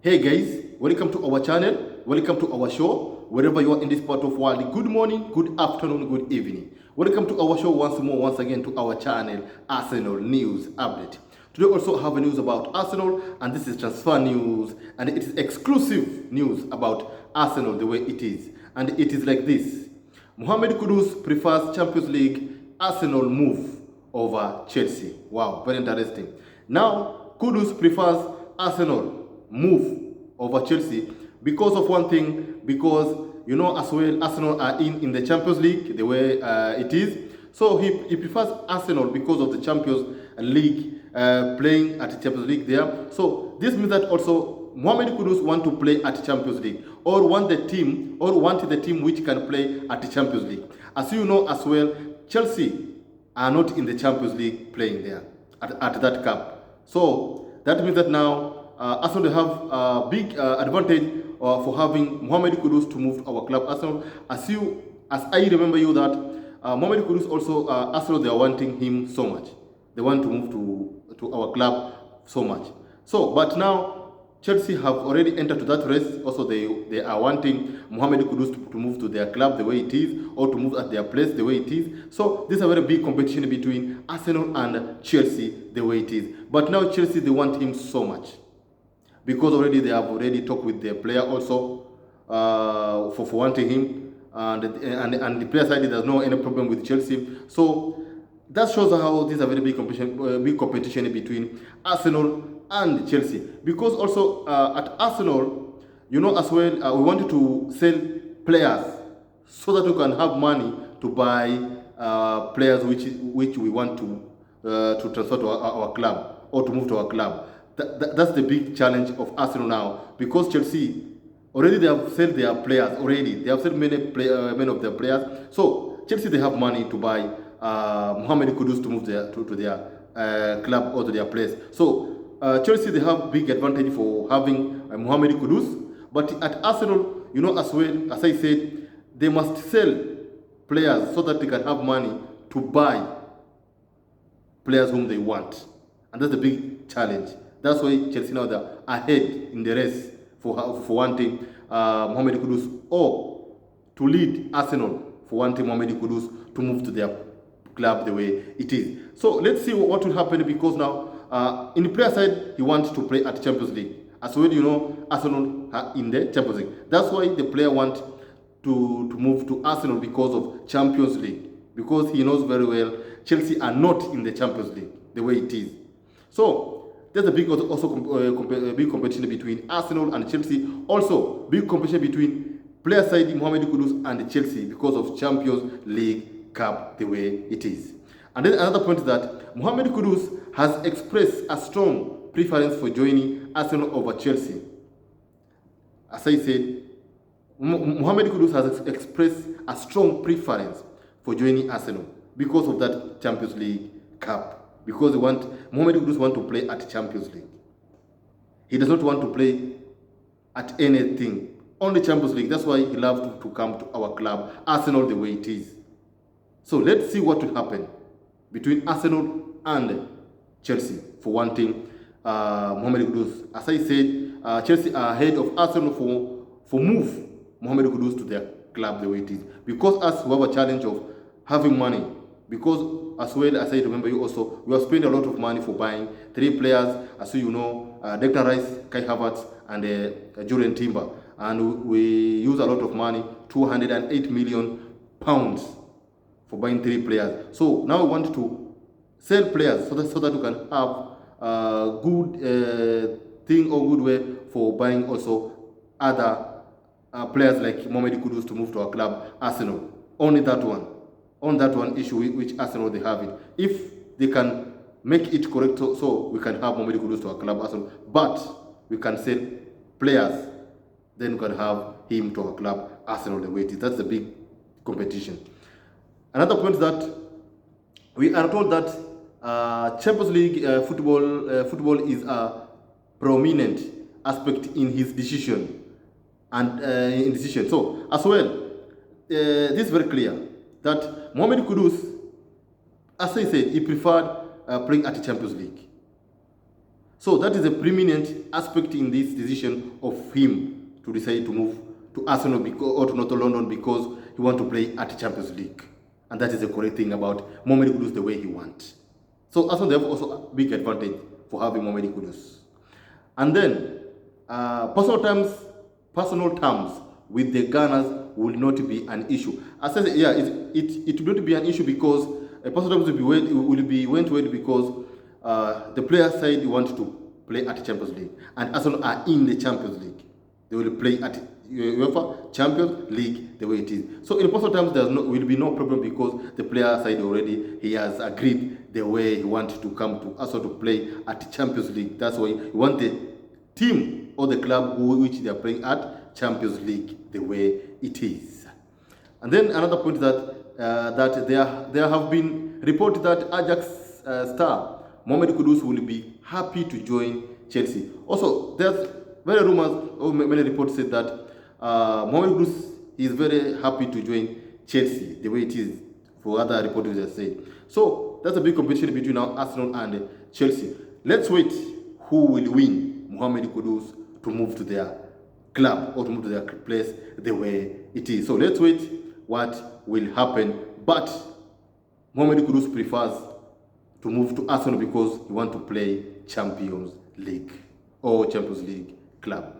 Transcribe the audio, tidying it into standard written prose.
Hey guys, welcome to our channel, welcome to our show, wherever you are in this part of world. Good morning, good afternoon, good evening. Welcome to our show once again to our channel, Arsenal News Update. Today also have a news about Arsenal, and this is transfer news, and it is exclusive news about Arsenal the way it is. And it is like this. Mohammed Kudus prefers Champions League Arsenal move over Chelsea. Wow, very interesting. Now, Kudus prefers Arsenal move over Chelsea because of one thing, because you know as well Arsenal are in the Champions League the way it is. So he prefers Arsenal because of the Champions League, playing at the Champions League there. So this means that also Mohamed Kudus want to play at Champions League, or want the team which can play at the Champions League. As you know as well, Chelsea are not in the Champions League playing there at that cup. So that means that now Arsenal have a big advantage for having Mohamed Kudus to move to our club. Arsenal, as I remember you that Mohamed Kudus also Arsenal, they are wanting him so much. They want to move to our club so much. So, but now Chelsea have already entered to that race. Also, they are wanting Mohamed Kudus to move to their club the way it is, or to move at their place the way it is. So this is a very big competition between Arsenal and Chelsea the way it is. But now Chelsea, they want him so much, because already they have already talked with their player also for wanting him, and the player side there's no any problem with Chelsea. So that shows how this is a very big competition between Arsenal and Chelsea. Because also at Arsenal, you know as well, we wanted to sell players so that we can have money to buy players which we want to transfer to our club, or to move to our club. That's the big challenge of Arsenal now, because Chelsea already they have sold their players already. They have sold many of their players. So Chelsea, they have money to buy Mohamed Kudus to move to their club or to their place. So Chelsea, they have big advantage for having Mohamed Kudus. But at Arsenal, you know as well, as I said, they must sell players so that they can have money to buy players whom they want. And that's the big challenge. That's why Chelsea now they're ahead in the race for wanting Mohamed Kudus, or to lead Arsenal for wanting Mohamed Kudus to move to their club the way it is. So let's see what will happen, because now in the player side, he wants to play at Champions League. As well, you know, Arsenal are in the Champions League. That's why the player wants to move to Arsenal, because of Champions League. Because he knows very well Chelsea are not in the Champions League the way it is. So there's a big big competition between Arsenal and Chelsea. Also, big competition between player side Mohamed Kudus and Chelsea, because of Champions League Cup the way it is. And then another point is that Mohamed Kudus has expressed a strong preference for joining Arsenal over Chelsea. As I said, Mohamed Kudus has expressed a strong preference for joining Arsenal because of that Champions League Cup. Because Mohamed Kudus want to play at Champions League. He does not want to play at anything, only Champions League. That's why he loves to come to our club, Arsenal, the way it is. So let's see what will happen between Arsenal and Chelsea for wanting Mohamed Kudus. As I said, Chelsea are ahead of Arsenal for move Mohamed Kudus to their club the way it is. Because us, we have a challenge of having money. Because as well as I remember you also, we have spent a lot of money for buying 3 players, as you know, Declan Rice, Kai Havertz, and Julian Timber. And we use a lot of money, £208 million for buying 3 players. So now we want to sell players so that we can have a good thing or good way for buying also other players like Mohamed Kudus to move to our club, Arsenal. Only that one. On that one issue which Arsenal they have it. If they can make it correct, so we can have Mohamed Kudus to our club, Arsenal, but we can sell players, then we can have him to our club, Arsenal, the way it is. That's the big competition. Another point is that we are told that Champions League football is a prominent aspect in his decision So as well, this is very clear that Mohamed Kudus, as I said, he preferred playing at the Champions League. So that is a preeminent aspect in this decision of him to decide to move to Arsenal or to North London because he wants to play at Champions League. And that is the correct thing about Mohammed Kudus the way he wants. So Arsenal, they have also a big advantage for having Mohammed Kudus. And then, personal terms with the Gunners will not be an issue. I said, yeah, it will not be an issue because personal terms will be went because the player side want to play at Champions League, and Arsenal are in the Champions League. They will play at UEFA Champions League the way it is. So in personal terms, will be no problem because the player side already he has agreed the way he wants to come to Arsenal to play at Champions League. That's why he want the team or the club which they are playing at Champions League the way it is. And then another point that there have been reports that Ajax star Mohammed Kudus will be happy to join Chelsea. Also, there's many rumors or many reports said that Mohammed Kudus is very happy to join Chelsea the way it is for other reporters that say. So that's a big competition between now Arsenal and Chelsea. Let's wait who will win Mohammed Kudus to move to their club or to move to their place the way it is. So let's wait what will happen. But Mohammed Kudus prefers to move to Arsenal because he wants to play Champions League or Champions League club.